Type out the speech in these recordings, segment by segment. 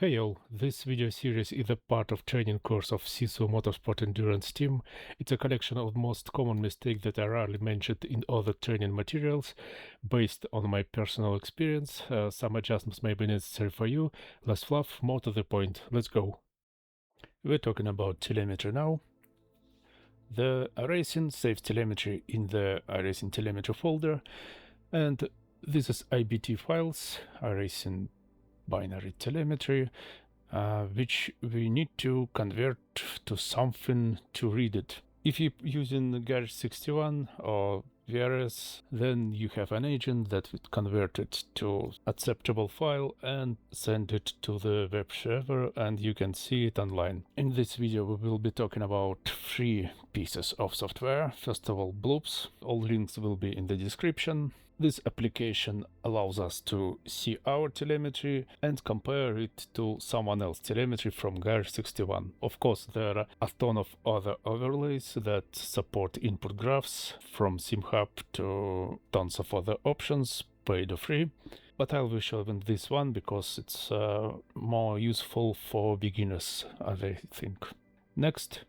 Hey all, this video series is a part of training course of SISU Motorsport Endurance team. It's a collection of most common mistakes that are rarely mentioned in other training materials. Based on my personal experience, some adjustments may be necessary for you. Less fluff, more to the point. Let's go. We're talking about telemetry now. The iRacing saves telemetry in the iRacing telemetry folder, and this is IBT files, iRacing binary telemetry, which we need to convert to something to read it. If you're using Garage 61 or VRS, then you have an agent that would convert it to acceptable file and send it to the web server, and you can see it online. In this video we will be talking about 3 pieces of software. First of all, Bloops. All links will be in the description. This application allows us to see our telemetry and compare it to someone else's telemetry from Garage 61. Of course, there are a ton of other overlays that support input graphs, from SimHub to tons of other options, paid or free. But I'll be showing this one because it's more useful for beginners, as I think. Next,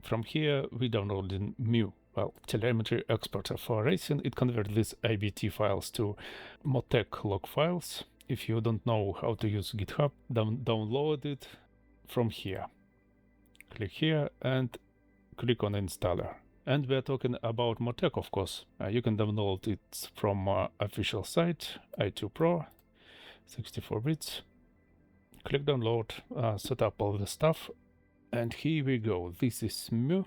from here we download Mu. Well, telemetry exporter for racing. It converts these IBT files to Motec log files. If you don't know how to use GitHub, download it from here. Click here and click on installer. And we're talking about Motec, of course. You can download it from official site, i2 Pro, 64 bits. Click download, set up all the stuff, and here we go. This is Mu.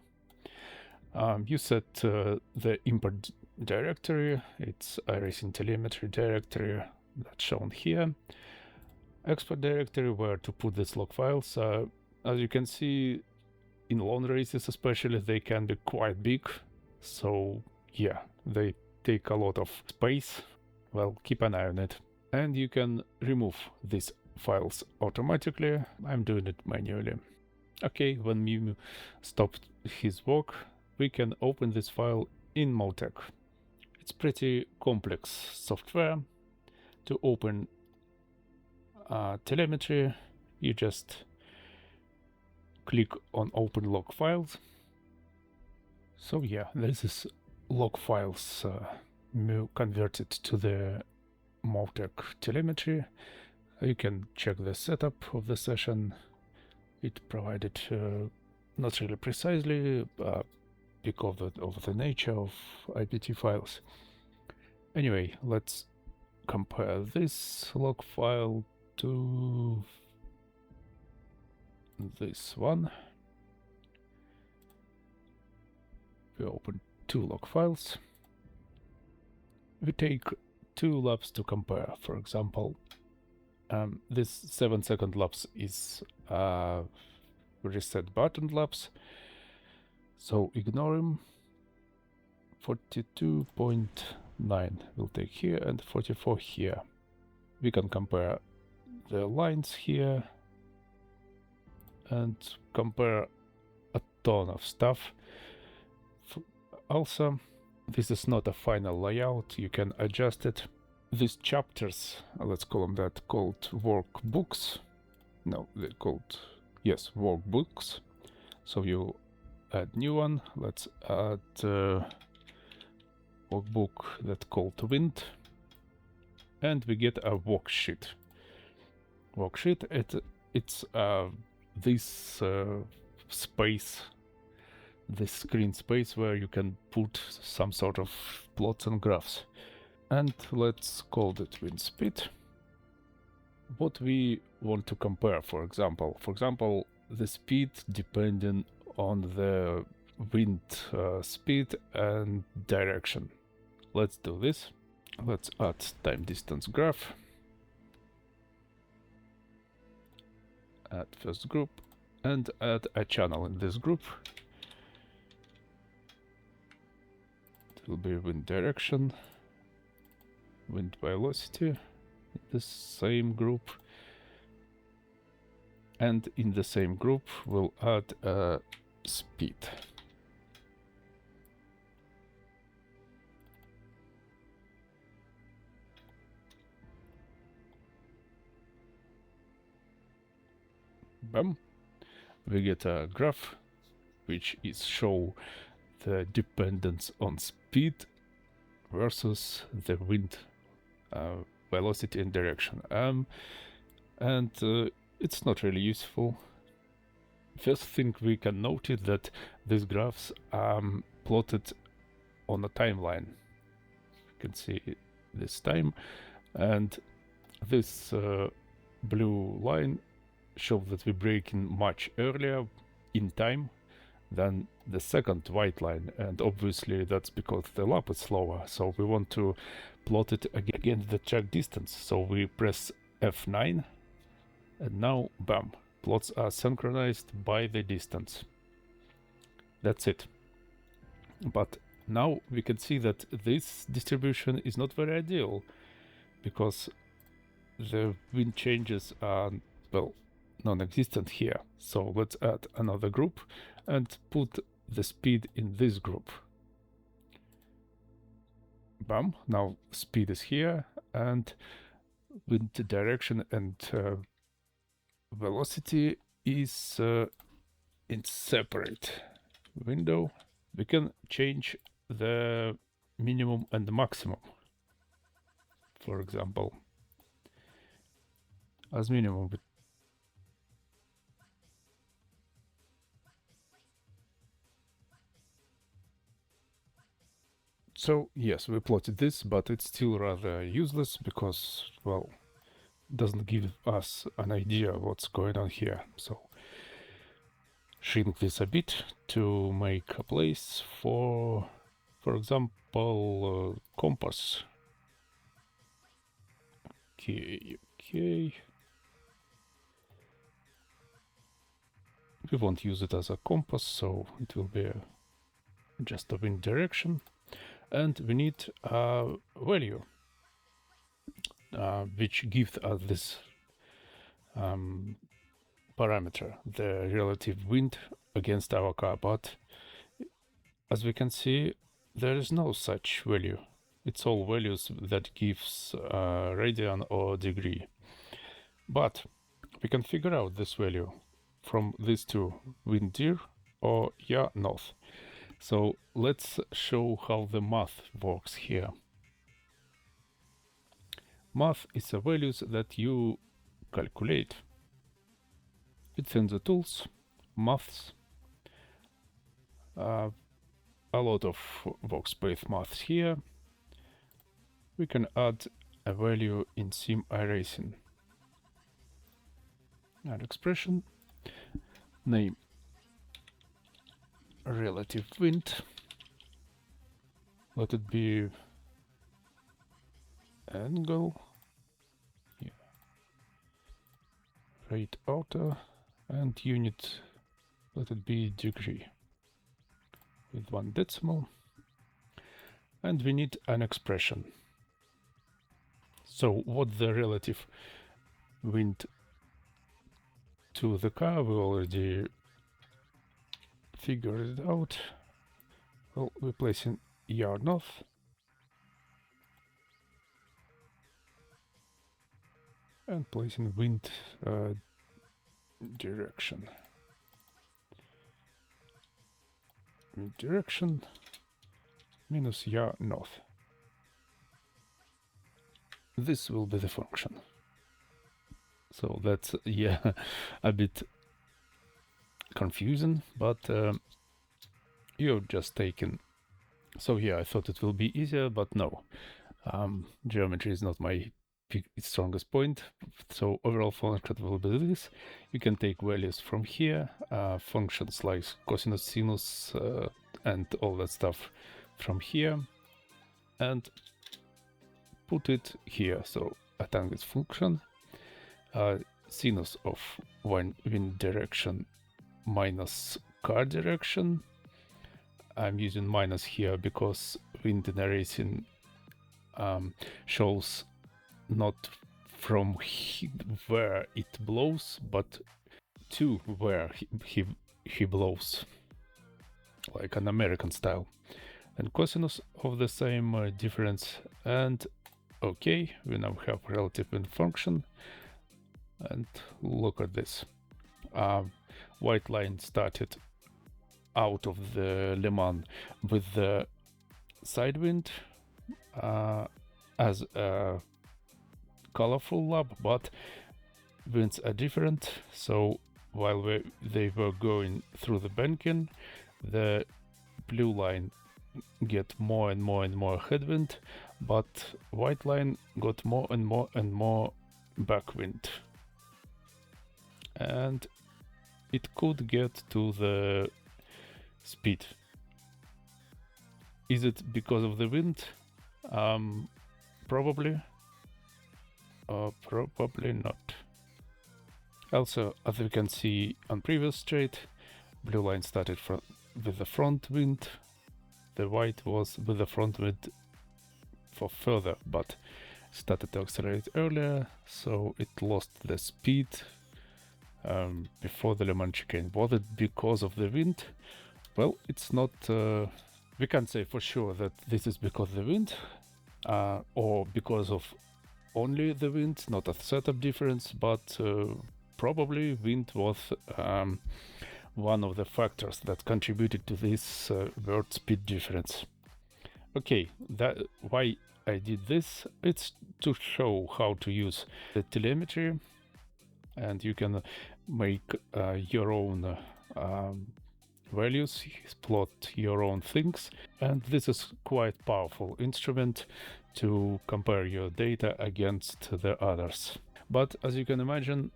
You set the import directory. It's iRacing telemetry directory that's shown here. Export directory where to put these log files. As you can see, in long races especially, they can be quite big. So yeah, they take a lot of space. Well, keep an eye on it. And you can remove these files automatically. I'm doing it manually. Okay, when Mu stopped his work, we can open this file in Motec. It's pretty complex software. To open telemetry, you just click on open log files. So yeah, this is log files converted to the Motec telemetry. You can check the setup of the session. It provided not really precisely, because of the nature of IBT files. Anyway, let's compare this log file to this one. We open 2 log files. We take 2 laps to compare. For example, this 7-second lapse is reset button lapse. So ignore him. 42.9 we'll take here and 44 here. We can compare the lines here and compare a ton of stuff. Also, this is not a final layout, you can adjust it. These chapters, let's call them that, called workbooks. No, they're called, yes, workbooks. So you add new one. Let's add workbook that's called wind, and we get a worksheet. It's this space, this screen space where you can put some sort of plots and graphs. And let's call it wind speed. What we want to compare, for example, the speed depending on the wind speed and direction. Let's do this. Let's add time distance graph. Add first group and add a channel in this group. It will be wind direction, wind velocity in the same group, and in the same group we'll add speed. Bam. We get a graph which is show the dependence on speed versus the wind velocity and direction. And it's not really useful. First thing we can notice that these graphs are plotted on a timeline. You can see this time, and this blue line shows that we're braking much earlier in time than the second white line, and obviously that's because the lap is slower, so we want to plot it against the track distance. So we press F9, and now bam, plots are synchronized by the distance. That's it. But now we can see that this distribution is not very ideal, because the wind changes are, well, non-existent here. So let's add another group and put the speed in this group. Bam, now speed is here, and wind direction and velocity is in separate window. We can change the minimum and the maximum. For example, as minimum, so yes, we plotted this, but it's still rather useless because, well, doesn't give us an idea what's going on here. So shrink this a bit to make a place for example, compass. Okay. We won't use it as a compass, so it will be just a wind direction. And we need a value which gives us this parameter, the relative wind against our car. But as we can see, there is no such value. It's all values that gives radian or degree. But we can figure out this value from these two, wind dir or yaw north. So let's show how the math works here. Math is the values that you calculate. It's in the tools, maths, a lot of workspace maths here. We can add a value in sim iRacing. Add expression, name relative wind, let it be angle, yeah, rate auto, and unit, let it be degree with 1 decimal, and we need an expression. So what the relative wind to the car, we already figured it out. Well, we're placing yaw north, and placing wind direction. Wind direction minus yaw north. This will be the function. So that's, yeah, a bit confusing, but you've just taken. So yeah, I thought it will be easier, but no. Geometry is not my strongest point. So overall function will be this. You can take values from here, functions like cosinus, sinus, and all that stuff from here, and put it here. So a tangent function, sinus of wind direction minus car direction. I'm using minus here because wind in iRacing shows not from where it blows, but to where he blows, like an American style. And cosinus of the same difference. And okay, we now have relative wind function. And look at this. white line started out of the Le Mans with the side wind as a colorful lap, but winds are different. So while they were going through the banking, the blue line get more and more headwind, but white line got more and more backwind, and it could get to the speed. Is it because of the wind? Probably. Probably not. Also, as we can see on previous straight, blue line started with the front wind. The white was with the front wind for further, but started to accelerate earlier, so it lost the speed before the Le Mans chicane. Was it because of the wind? Well, it's not. We can't say for sure that this is because of the wind, or because of only the wind, not a setup difference, but probably wind was one of the factors that contributed to this world speed difference. Okay, why I did this? It's to show how to use the telemetry, and you can make your own values, plot your own things, and this is quite powerful instrument to compare your data against the others. But as you can imagine,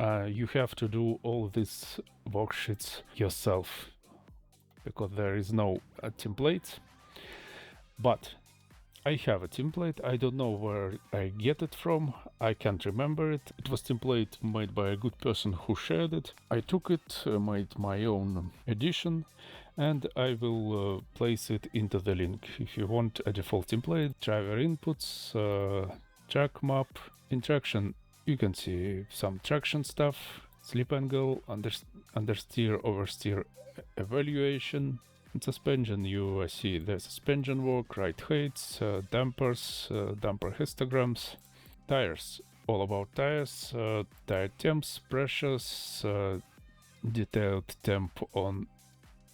you have to do all these worksheets yourself because there is no template. But I have a template. I don't know where I get it from. I can't remember it. It was template made by a good person who shared it. I took it, made my own edition, and I will place it into the link. If you want a default template, driver inputs, track map, interaction, you can see some traction stuff, slip angle, understeer, oversteer evaluation. In suspension, you see the suspension work, right heights, dampers, damper histograms, tires, all about tires, tire temps, pressures, detailed temp on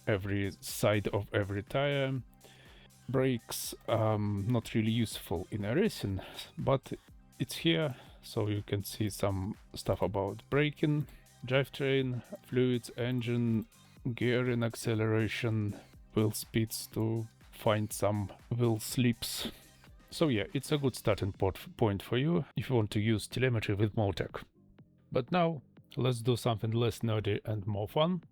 every side of every tire. Brakes, not really useful in iRacing, but it's here, so you can see some stuff about braking, drivetrain, fluids, engine, gearing, acceleration, wheel speeds to find some wheel slips. So yeah, it's a good starting point for you if you want to use telemetry with Motec. But now let's do something less nerdy and more fun.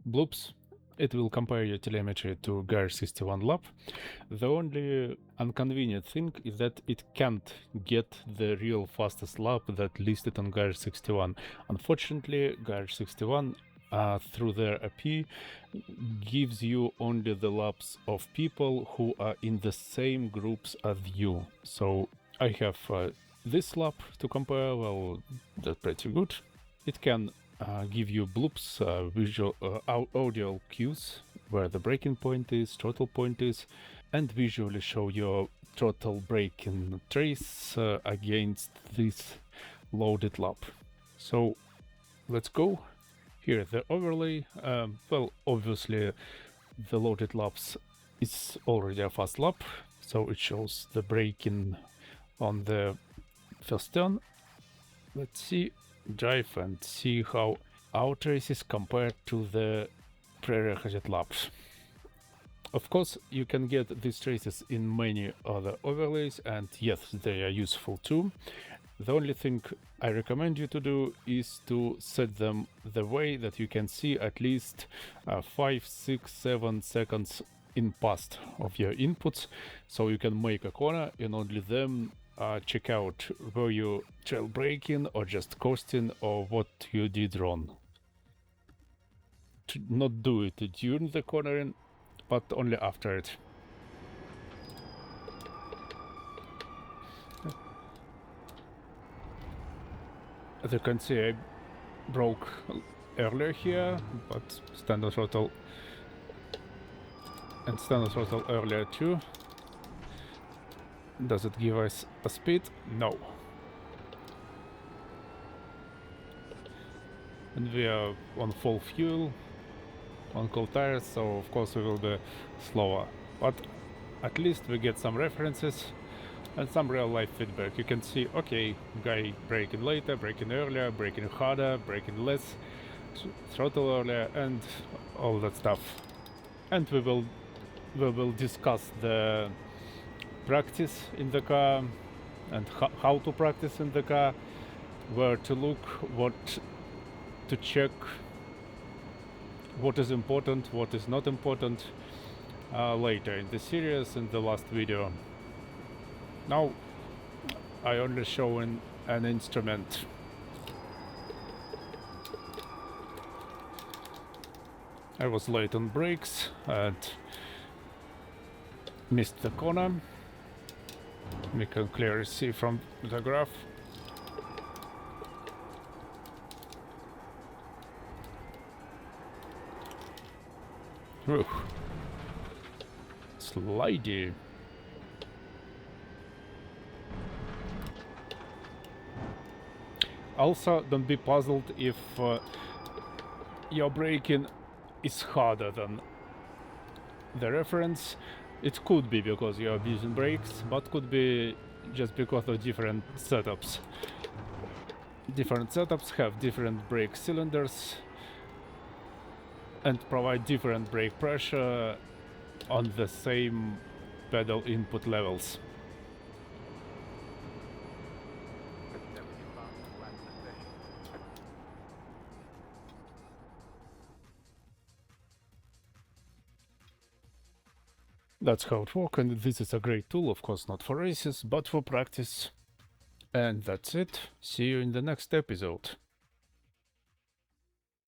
Bloops. It will compare your telemetry to Garage 61 lap. The only inconvenient thing is that it can't get the real fastest lap that listed on Garage 61. Unfortunately, Garage 61 through their API gives you only the laps of people who are in the same groups as you. So I have this lap to compare. Well, that's pretty good. It can give you bloops, visual audio cues where the braking point is, throttle point is, and visually show your throttle braking trace against this loaded lap. So let's go. Here the overlay. Well, obviously the loaded laps is already a fast lap, so it shows the braking on the first turn. Let's see, drive and see how our traces compare to the pre-recorded laps. Of course, you can get these traces in many other overlays, and yes, they are useful too. The only thing I recommend you to do is to set them the way that you can see at least 5, 6, 7 seconds in past of your inputs, so you can make a corner and only then check out were you trail braking or just coasting or what you did wrong. To not do it during the cornering, but only after it. As you can see, I broke earlier here, but standard throttle and standard throttle earlier too. Does it give us a speed? No. and we are on full fuel, on cold tires, so of course we will be slower. But at least we get some references and some real life feedback. You can see, okay, guy braking later, braking earlier, braking harder, braking less, throttle earlier, and all that stuff. And we will discuss the practice in the car and how to practice in the car, where to look, what to check, what is important, what is not important, later in the series, in the last video. Now I only show an instrument. I was late on brakes and missed the corner. We can clearly see from the graph. Whew. Slidey. Also, don't be puzzled if your braking is harder than the reference. It could be because you are using brakes, but could be just because of different setups. Different setups have different brake cylinders and provide different brake pressure on the same pedal input levels. That's how it works, and this is a great tool, of course not for races, but for practice. And that's it. See you in the next episode.